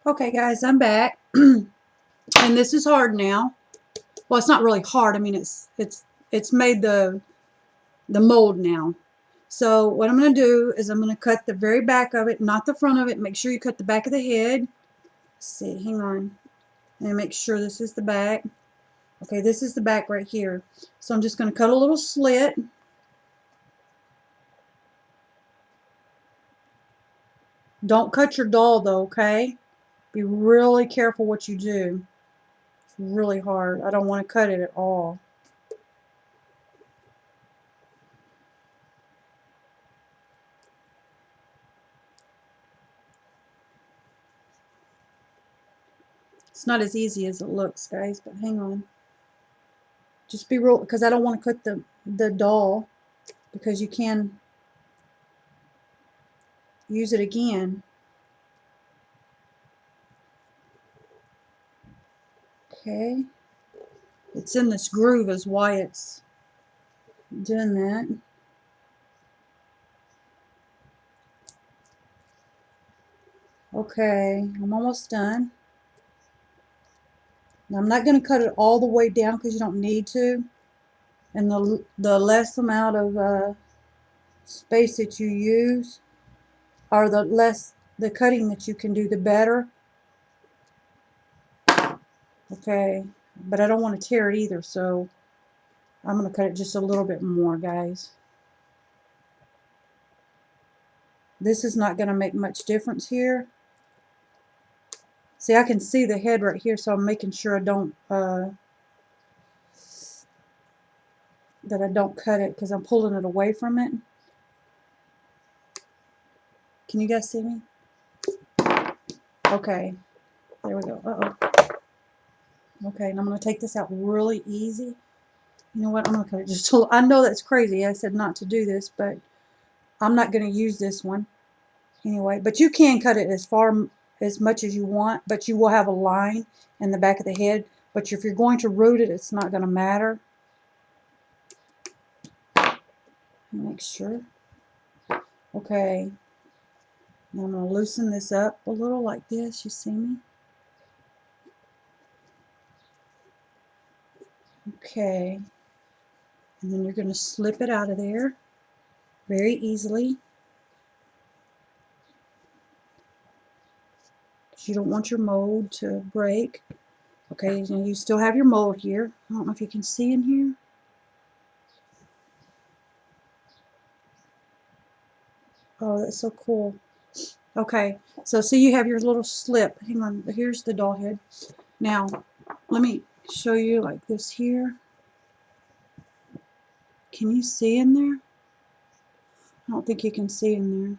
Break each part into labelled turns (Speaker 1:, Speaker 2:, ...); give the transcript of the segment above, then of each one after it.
Speaker 1: Okay guys, I'm back. And this is hard now. Well, it's not really hard. I mean, it's made the mold now. So what I'm going to do is I'm going to cut the very back of it, not the front of it. Make sure you cut the back of the head. Let's see, hang on. And make sure this is the back. Okay, this is the back right here. So I'm just going to cut a little slit. Don't cut your doll though, okay? Be really careful what you do. It's really hard. I don't want to cut it at all. It's not as easy as it looks, guys, but hang on. Just be real, because I don't want to cut the doll, because you can use it again. Okay. It's in this groove is why it's doing that. Okay, I'm almost done. Now I'm not going to cut it all the way down because you don't need to. And the less amount of space that you use, or the less the cutting that you can do, the better. Okay, but I don't want to tear it either, so I'm going to cut it just a little bit more, guys. This is not going to make much difference here. See, I can see the head right here, so I'm making sure I don't that I don't cut it, because I'm pulling it away from it. Can you guys see me? Okay, there we go. Okay, and I'm going to take this out really easy. You know what? I'm going to cut it just a little. I know that's crazy. I said not to do this, but I'm not going to use this one anyway. But you can cut it as much as you want, but you will have a line in the back of the head. But if you're going to root it, it's not going to matter. Make sure. Okay. Now I'm going to loosen this up a little like this. You see me? Okay. And then you're going to slip it out of there very easily. You don't want your mold to break. Okay, and you still have your mold here. I don't know if you can see in here. Oh, that's so cool. Okay, so see, you have your little slip. Hang on, here's the doll head. Now, let me show you like this here. Can you see in there? I don't think you can see in there.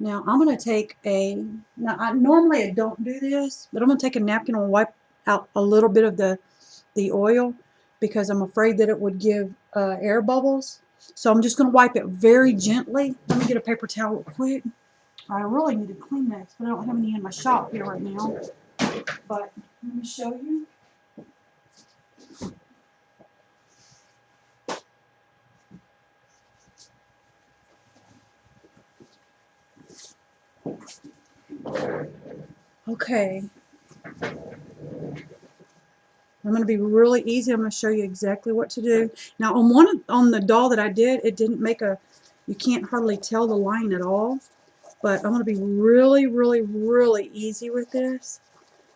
Speaker 1: Now, I'm going to take normally I don't do this, but I'm going to take a napkin and wipe out a little bit of the oil, because I'm afraid that it would give air bubbles. So I'm just going to wipe it very gently. Let me get a paper towel real quick. I really need a Kleenex, but I don't have any in my shop here right now. But let me show you. Okay. I'm going to be really easy. I'm going to show you exactly what to do. Now on the doll that I did, it didn't make you can't hardly tell the line at all. But I'm going to be really, really, really easy with this.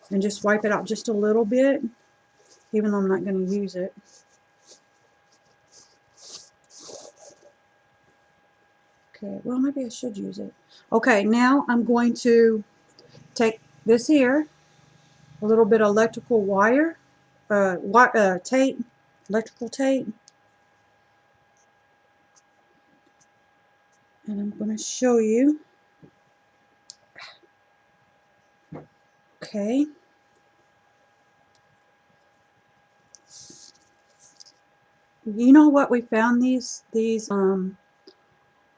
Speaker 1: And just wipe it out just a little bit, even though I'm not going to use it. Okay, well, maybe I should use it. Okay, now I'm going to take this here, a little bit of electrical wire, tape, electrical tape, and I'm going to show you. Okay. You know what? We found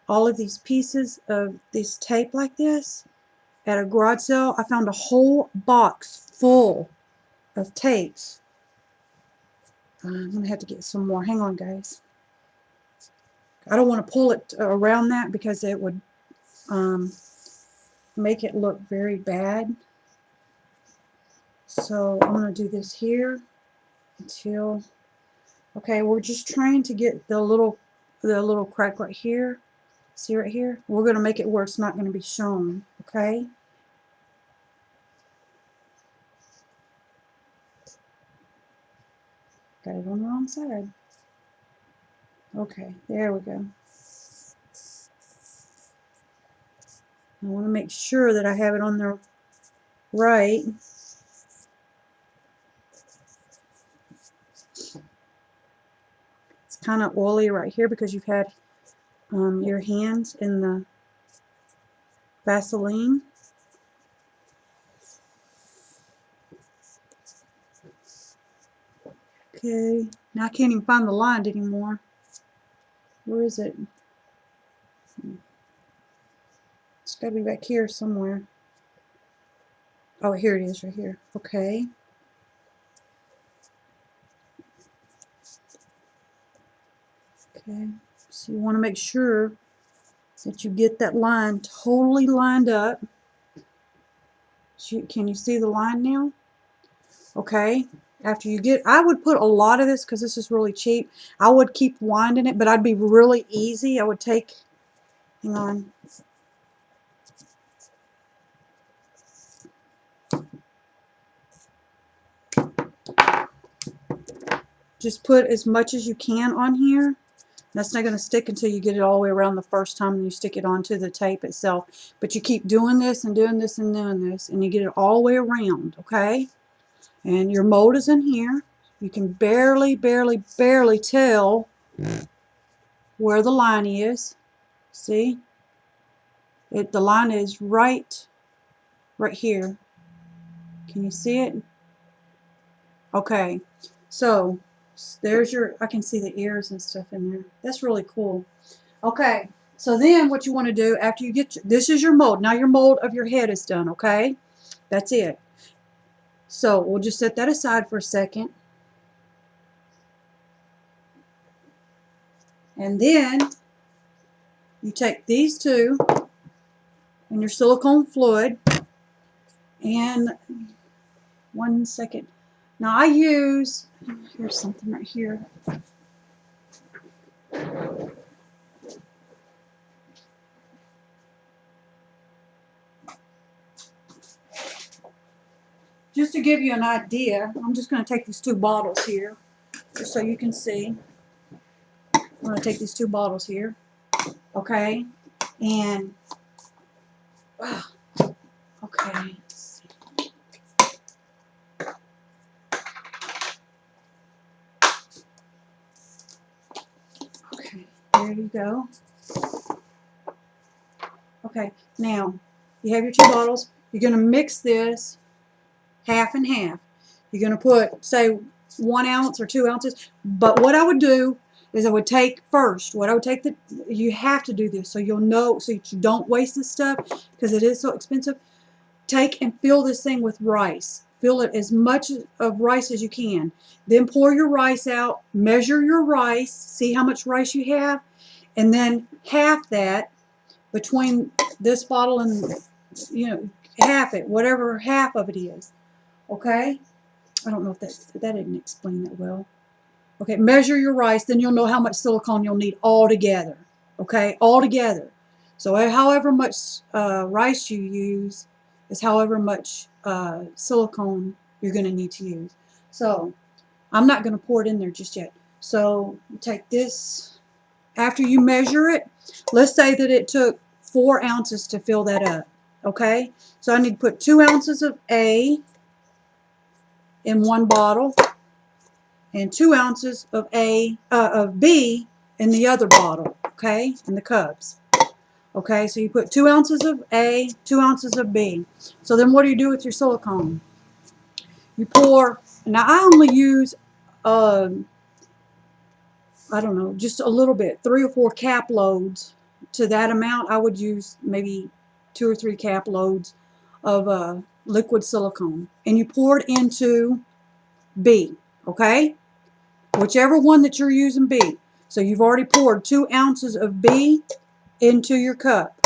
Speaker 1: all of these pieces of this tape like this at a garage sale. I found a whole box full of tapes. I'm going to have to get some more. Hang on, guys. I don't want to pull it around that, because it would make it look very bad. So I'm going to do this here until, okay, we're just trying to get the little crack right here. See right here? We're going to make it where it's not going to be shown, okay? Got it on the wrong side. Okay, there we go. I want to make sure that I have it on there right. It's kind of oily right here because you've had your hands in the Vaseline. Okay, now I can't even find the line anymore. Where is it? It's got to be back here somewhere. Oh, here it is, right here. Okay. Okay, so you want to make sure that you get that line totally lined up. Can you see the line now? Okay, after you get, I would put a lot of this because this is really cheap. I would keep winding it, but I'd be really easy. I would take, hang on. Just put as much as you can on here. That's not going to stick until you get it all the way around the first time and you stick it onto the tape itself. But you keep doing this and doing this and doing this, and you get it all the way around, okay? And your mold is in here. You can barely tell where the line is. See? The line is right here. Can you see it? Okay. So there's your, I can see the ears and stuff in there. That's really cool. Okay. So then what you want to do after you get, this is your mold. Now your mold of your head is done, okay? That's it. So we'll just set that aside for a second. And then you take these two and your silicone fluid, and 1 second. Now I use, here's something right here. Just to give you an idea, I'm just going to take these 2 bottles here, just so you can see. I'm going to take these 2 bottles here, okay? And, okay. Okay, there you go. Okay, now you have your 2 bottles. You're going to mix this half and half. You're going to put, say, 1 ounce or 2 ounces. But what I would do is I would take first, you have to do this so you'll know, so that you don't waste this stuff because it is so expensive. Take and fill this thing with rice. Fill it as much of rice as you can. Then pour your rice out, measure your rice, see how much rice you have, and then half that between this bottle and, half it, whatever half of it is. Okay? I don't know if that didn't explain that well. Okay, measure your rice, then you'll know how much silicone you'll need all together. Okay, all together. So however much rice you use is however much silicone you're going to need to use. So I'm not going to pour it in there just yet. So you take this, after you measure it, let's say that it took 4 ounces to fill that up. Okay, so I need to put 2 ounces of A in 1 bottle and 2 ounces of B in the other bottle, okay, in the cups. Okay, so you put 2 ounces of A, 2 ounces of B. So then what do you do with your silicone? You pour, now I only use, I don't know, just a little bit, 3 or 4 cap loads. To that amount, I would use maybe 2 or 3 cap loads of liquid silicone. And you pour it into B, okay? Whichever one that you're using B. So you've already poured 2 ounces of B into your cup.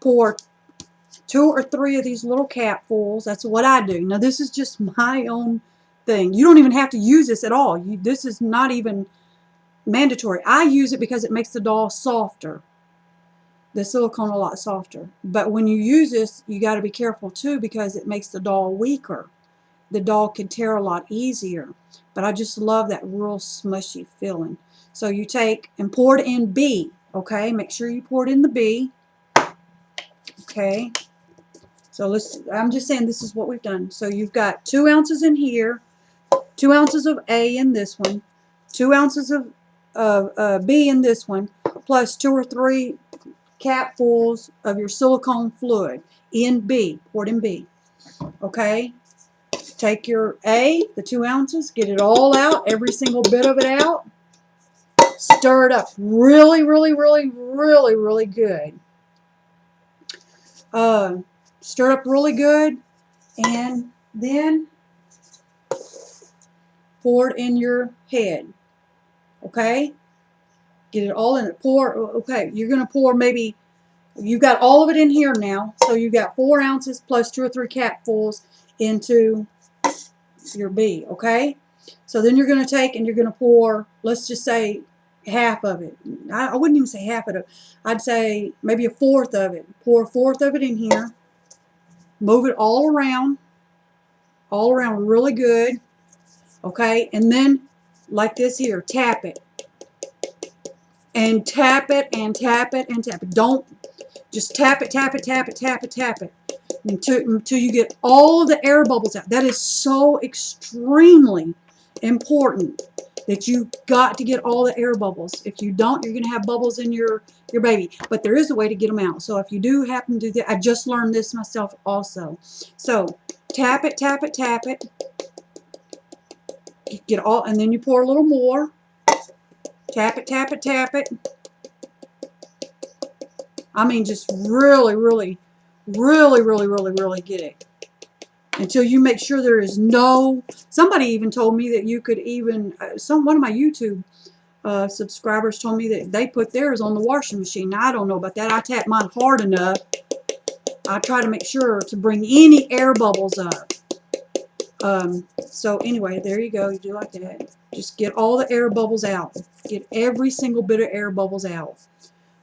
Speaker 1: Pour 2 or 3 of these little capfuls. That's what I do. Now this is just my own thing. You don't even have to use this at all. This is not even mandatory. I use it because it makes the doll softer. The silicone a lot softer. But when you use this, you got to be careful too, because it makes the doll weaker. The doll can tear a lot easier. But I just love that real smushy feeling. So you take and pour it in B. Okay, make sure you pour it in the B. Okay. So I'm just saying this is what we've done. So you've got 2 ounces in here, 2 ounces of A in this one, 2 ounces of B in this one, plus 2 or 3 capfuls of your silicone fluid in B, poured in B. Okay? Take your A, the 2 ounces, get it all out, every single bit of it out. Stir it up really, really, really, really, really good. Stir it up really good, and then pour it in your head. Okay? Get it all in it. Pour, okay, you're going to pour maybe, you've got all of it in here now, so you've got 4 ounces plus 2 or 3 capfuls into your B, okay? So then you're going to take and you're going to pour, let's just say half of it. I wouldn't even say half of it. I'd say maybe a fourth of it. Pour a fourth of it in here. Move it all around really good, okay? And then, like this here, tap it. And tap it and tap it and tap it. Don't just tap it, tap it, tap it, tap it, tap it until you get all the air bubbles out. That is so extremely important that you got to get all the air bubbles. If you don't, you're going to have bubbles in your baby. But there is a way to get them out. So if you do happen to do that, I just learned this myself also. So tap it, tap it, tap it. Get all, and then you pour a little more. Tap it, tap it, tap it. I mean, just really, really, really, really, really, really get it. Until you make sure there is no, somebody even told me that you could even, one of my YouTube subscribers told me that they put theirs on the washing machine. Now, I don't know about that. I tap mine hard enough. I try to make sure to bring any air bubbles up. So anyway, there you go. You do like that. Just get all the air bubbles out. Get every single bit of air bubbles out.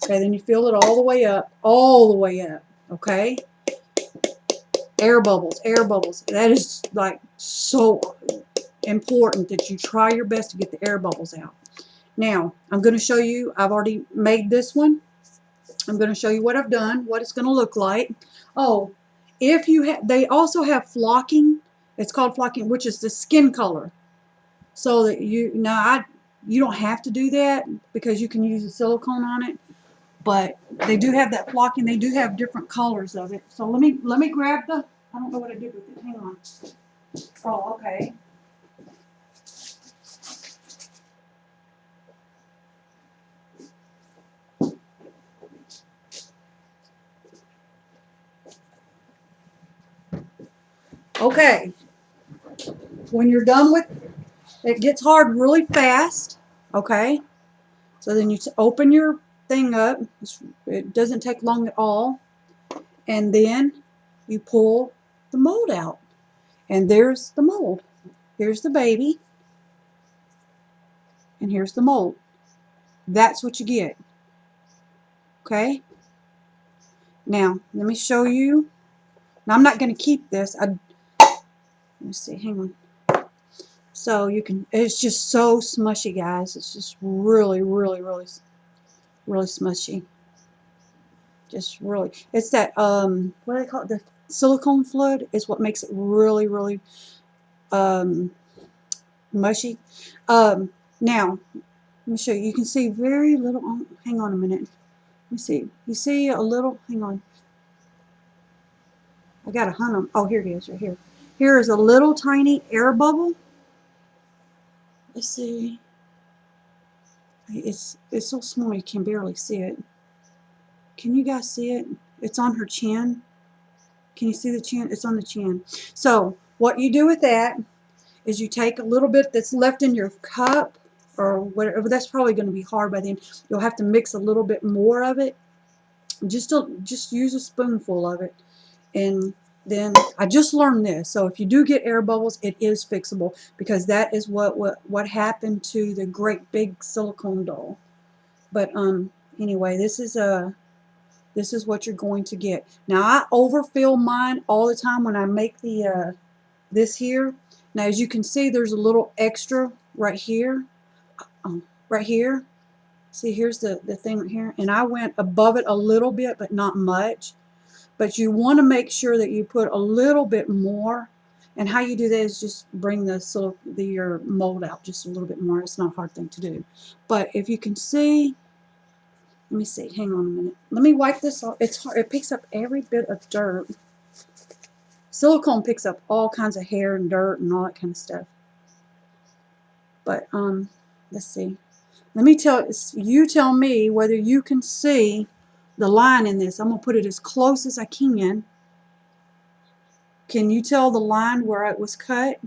Speaker 1: Okay, then you fill it all the way up. All the way up. Okay? Air bubbles, air bubbles. That is like so important that you try your best to get the air bubbles out. Now, I'm going to show you, I've already made this one. I'm going to show you what I've done, what it's going to look like. Oh, if you have, they also have flocking. It's called flocking, which is the skin color. So that you don't have to do that because you can use a silicone on it. But they do have that flocking. They do have different colors of it. So let me grab the, I don't know what I did with it. Hang on. Oh, okay. Okay. When you're done with, it gets hard really fast. Okay. So then you open your thing up. It doesn't take long at all. And then you pull the mold out. And there's the mold. Here's the baby. And here's the mold. That's what you get. Okay? Now, let me show you. Now, I'm not going to keep this. Let me see. Hang on. So you can, it's just so smushy, guys. It's just really, really, really, really smushy. Just really. It's that, what do they call it? The silicone fluid is what makes it really, really mushy. Now, let me show you. You can see very little. Oh, hang on a minute. Let me see. You see a little. Hang on. I got to hunt them. Oh, here it is, right here. Here is a little tiny air bubble. Let's see. It's so small you can barely see it. Can you guys see it? It's on her chin. Can you see the chin? It's on the chin. So what you do with that is you take a little bit that's left in your cup or whatever. That's probably going to be hard by then. You'll have to mix a little bit more of it. Just use a spoonful of it, And then I just learned this. So if you do get air bubbles, it is fixable, because that is what happened to the great big silicone doll. But anyway, this is what you're going to get. Now I overfill mine all the time when I make the this here. Now as you can see, there's a little extra right here. Right here. See, here's the thing right here. And I went above it a little bit, but not much. But you want to make sure that you put a little bit more. And how you do that is just bring your mold out just a little bit more. It's not a hard thing to do. But if you can see, let me see. Hang on a minute. Let me wipe this off. It's hard. It picks up every bit of dirt. Silicone picks up all kinds of hair and dirt and all that kind of stuff. But let's see. Let me tell me whether you can see the line in this. I'm gonna put it as close as I can. Can you tell the line where it was cut?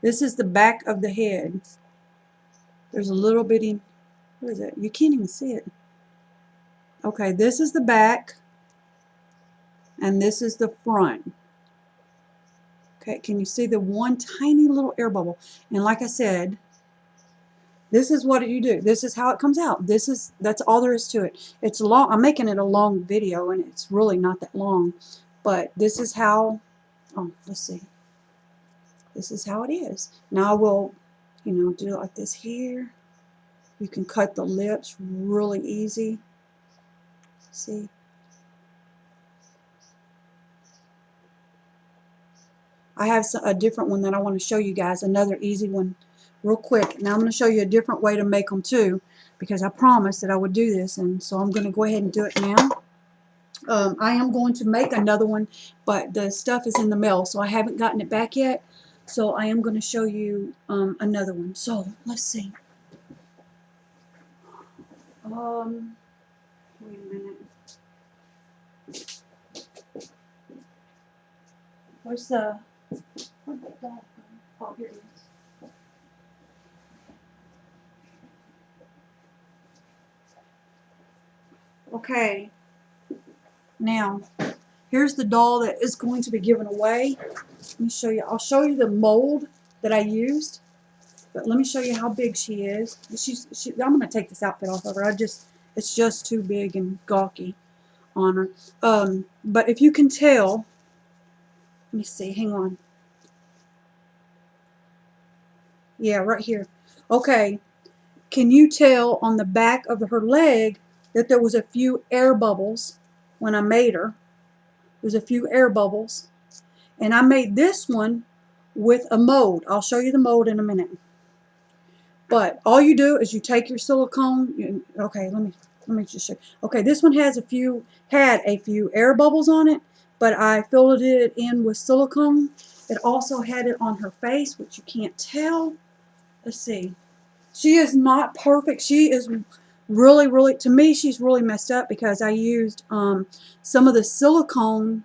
Speaker 1: This is the back of the head. There's a little bitty, what is it? You can't even see it. Okay, this is the back, and this is the front. Okay, can you see the one tiny little air bubble? And like I said, this is what you do. This is how it comes out. That's all there is to it. It's long. I'm making it a long video, and it's really not that long. But this is how, let's see. This is how it is. Now I will, do it like this here. You can cut the lips really easy. See? I have a different one that I want to show you guys, another easy one real quick. Now I'm going to show you a different way to make them too, because I promised that I would do this, and so I'm going to go ahead and do it now. I am going to make another one, but the stuff is in the mail, so I haven't gotten it back yet. So I am going to show you another one. So let's see. Wait a minute. Where's the dog? Oh, here it is. Okay. Now, here's the doll that is going to be given away. Let me show you. I'll show you the mold that I used, but let me show you how big she is. I'm going to take this outfit off of her. It's just too big and gawky on her. But if you can tell, let me see. Hang on. Yeah, right here. Okay. Can you tell on the back of her leg that there was a few air bubbles when I made her? There's a few air bubbles. And I made this one with a mold. I'll show you the mold in a minute. But all you do is you take your silicone. Okay, let me just show you. Okay, this one had a few air bubbles on it, but I filled it in with silicone. It also had it on her face, which you can't tell. Let's see. She is not perfect. She is really, to me, she's really messed up because I used some of the silicone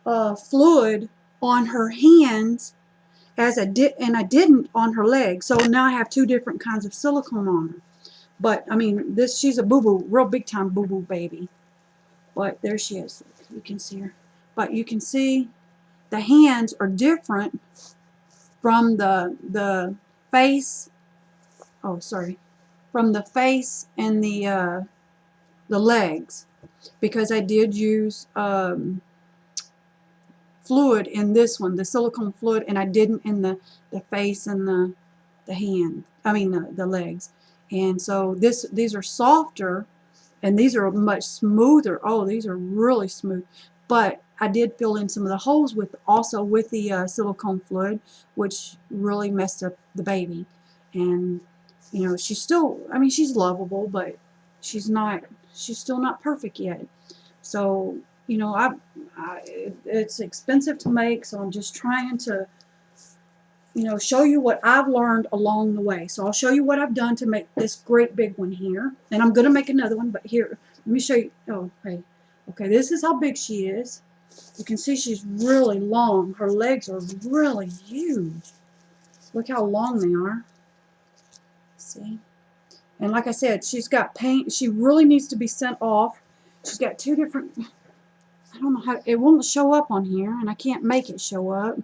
Speaker 1: fluid on her hands and I didn't on her legs. So now I have two different kinds of silicone on her. But I mean, she's a boo-boo, real big time boo-boo baby. But there she is. You can see her. But you can see the hands are different from the face. Oh, sorry. From the face and the legs, because I did use fluid in this one, the silicone fluid, and I didn't in the face and the hand. I mean the legs. And so these are softer, and these are much smoother. Oh, these are really smooth. But I did fill in some of the holes with the silicone fluid, which really messed up the baby. And she's still, I mean, she's lovable, but she's still not perfect yet. So it's expensive to make, so I'm just trying to show you what I've learned along the way. So I'll show you what I've done to make this great big one here, and I'm going to make another one, but here, let me show you. Oh, hey. Okay, this is how big she is. You can see she's really long. Her legs are really huge. Look how long they are. See? And like I said, she's got paint. She really needs to be sent off. She's got two different, don't know how, it won't show up on here, and I can't make it show up.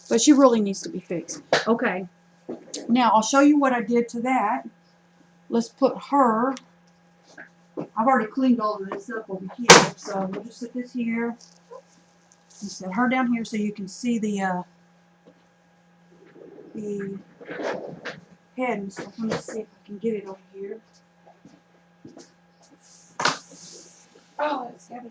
Speaker 1: But she really needs to be fixed. Okay. Now, I'll show you what I did to that. Let's put her. I've already cleaned all of this up over here, so we'll just set this here. And set her down here so you can see the head and stuff. Let me see if I can get it over here. Oh, it's heavy.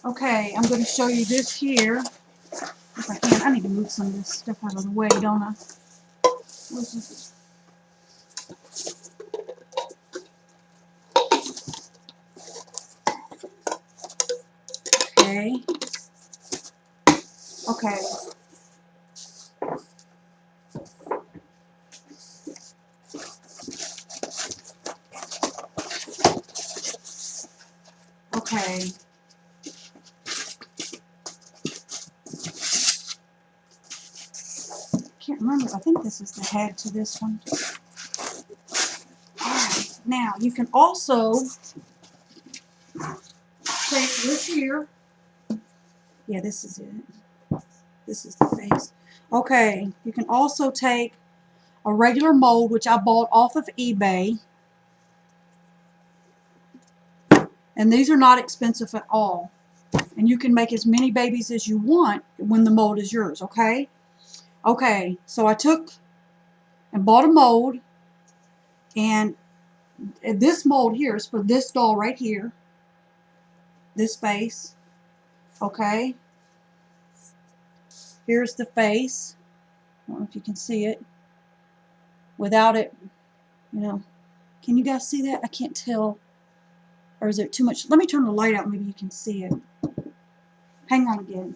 Speaker 1: Okay, I'm going to show you this here. If I can, I need to move some of this stuff out of the way, don't I? Where's this? Okay. Okay. Okay. Can't remember. I think this is the head to this one. Alright. Now, you can also take this here. Yeah, this is it. This is the face. Okay. You can also take a regular mold, which I bought off of eBay. And these are not expensive at all. And you can make as many babies as you want when the mold is yours, okay? Okay, so I took and bought a mold, and this mold here is for this doll right here, this face, okay? Here's the face. I don't know if you can see it. Without it, you know, can you guys see that? I can't tell. Or is it too much? Let me turn the light out, maybe you can see it. Hang on again.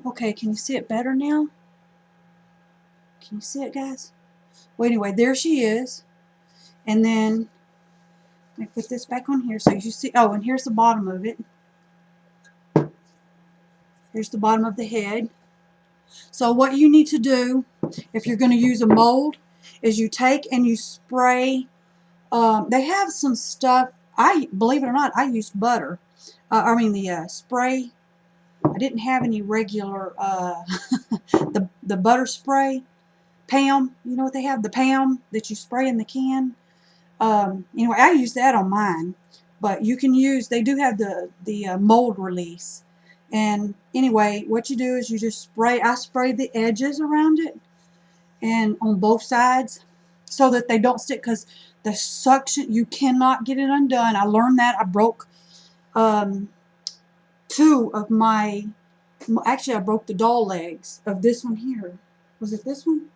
Speaker 1: Okay, can you see it better now? Can you see it, guys? Well, anyway, there she is. And then, let me put this back on here so you see. Oh, and here's the bottom of it. Here's the bottom of the head. So what you need to do, if you're going to use a mold, is you take and you spray. They have some stuff. Believe it or not, I used butter. The spray. I didn't have any regular, the butter spray. Pam, you know what they have? The Pam that you spray in the can. Anyway, I use that on mine. But you can use, they do have the mold release. And anyway, what you do is you just spray, I spray the edges around it and on both sides so that they don't stick, because the suction, you cannot get it undone. I learned that. I broke two of my, actually I broke the doll legs of this one here. Was it this one?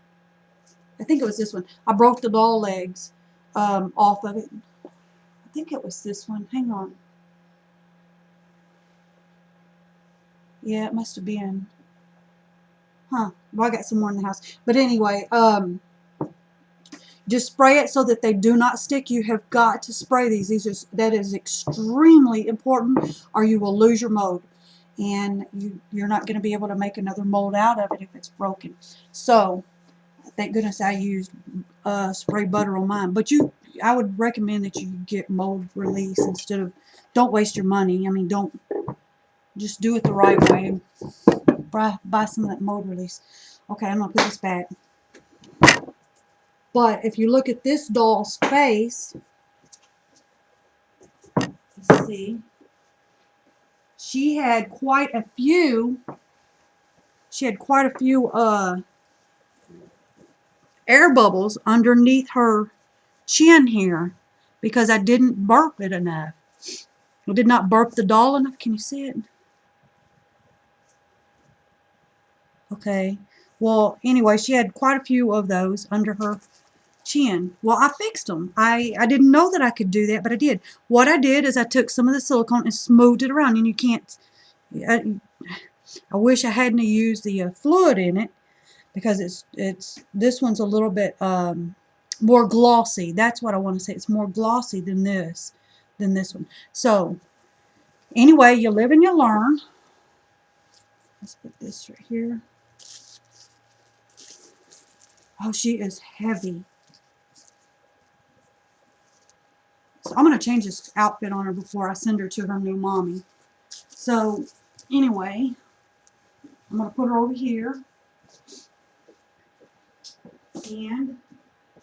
Speaker 1: I think it was this one. I broke the doll legs off of it. I think it was this one. Hang on. Yeah, it must have been. Huh. Well, I got some more in the house. But anyway, just spray it so that they do not stick. You have got to spray these. That is extremely important, or you will lose your mold. And you're not going to be able to make another mold out of it if it's broken. So, thank goodness I used spray butter on mine. But I would recommend that you get mold release instead of, don't waste your money. I mean, don't, just do it the right way. Buy some of that mold release. Okay, I'm going to put this back. But if you look at this doll's face, let's see, she had quite a few air bubbles underneath her chin here because I didn't burp it enough. I did not burp the doll enough. Can you see it? Okay. Well, anyway, she had quite a few of those under her chin. Well, I fixed them. I didn't know that I could do that, but I did. What I did is I took some of the silicone and smoothed it around, and you can't. I wish I hadn't used the fluid in it, because it's this one's a little bit more glossy. That's what I want to say. It's more glossy than this one. So anyway, you live and you learn. Let's put this right here. Oh, she is heavy. So I'm going to change this outfit on her before I send her to her new mommy. So anyway, I'm going to put her over here. And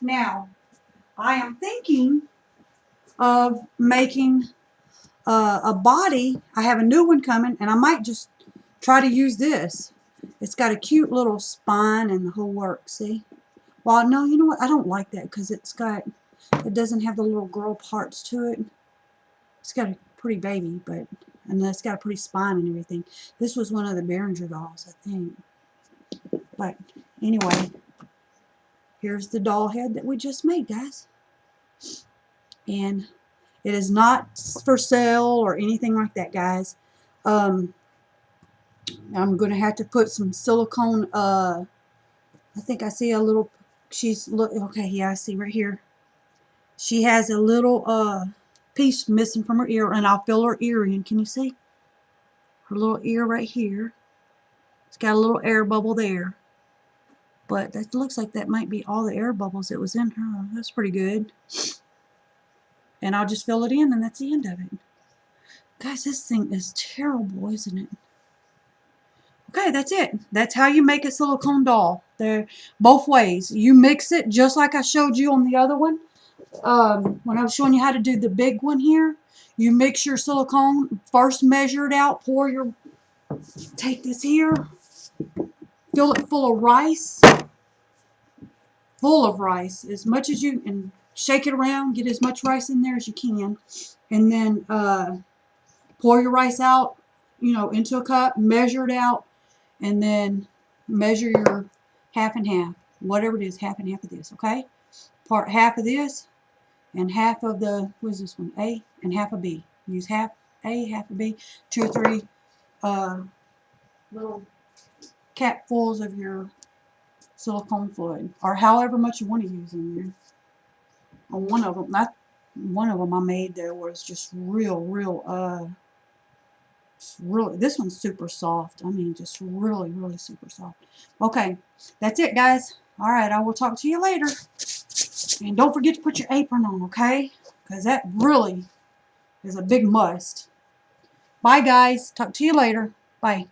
Speaker 1: now I am thinking of making a body. I have a new one coming, and I might just try to use this. It's got a cute little spine and the whole work, see? Well, no, you know what? I don't like that because it doesn't have the little girl parts to it. It's got a pretty baby, and it's got a pretty spine and everything. This was one of the Behringer dolls, I think. But anyway, here's the doll head that we just made, guys. And it is not for sale or anything like that, guys. I'm going to have to put some silicone, I think I see a little, okay, yeah, I see right here. She has a little piece missing from her ear, and I'll fill her ear in. Can you see? Her little ear right here. It's got a little air bubble there. But that looks like that might be all the air bubbles that was in her. That's pretty good. And I'll just fill it in, and that's the end of it. Guys, this thing is terrible, isn't it? Okay, that's it. That's how you make a silicone doll. They're both ways. You mix it just like I showed you on the other one. When I was showing you how to do the big one here, you mix your silicone, first measure it out, take this here, fill it full of rice, as much as you, and shake it around, get as much rice in there as you can, and then pour your rice out, into a cup, measure it out, and then measure your half and half, whatever it is, half and half of this, okay? Part half of this, and half of the, what is this one, A, and half of B. Use half A, half of B, 2 or 3 little capfuls of your silicone fluid, or however much you want to use in there. On one of them I made there was just really, this one's super soft. I mean, just really, really super soft. Okay, that's it, guys. All right, I will talk to you later. And don't forget to put your apron on, okay? Because that really is a big must. Bye, guys. Talk to you later. Bye.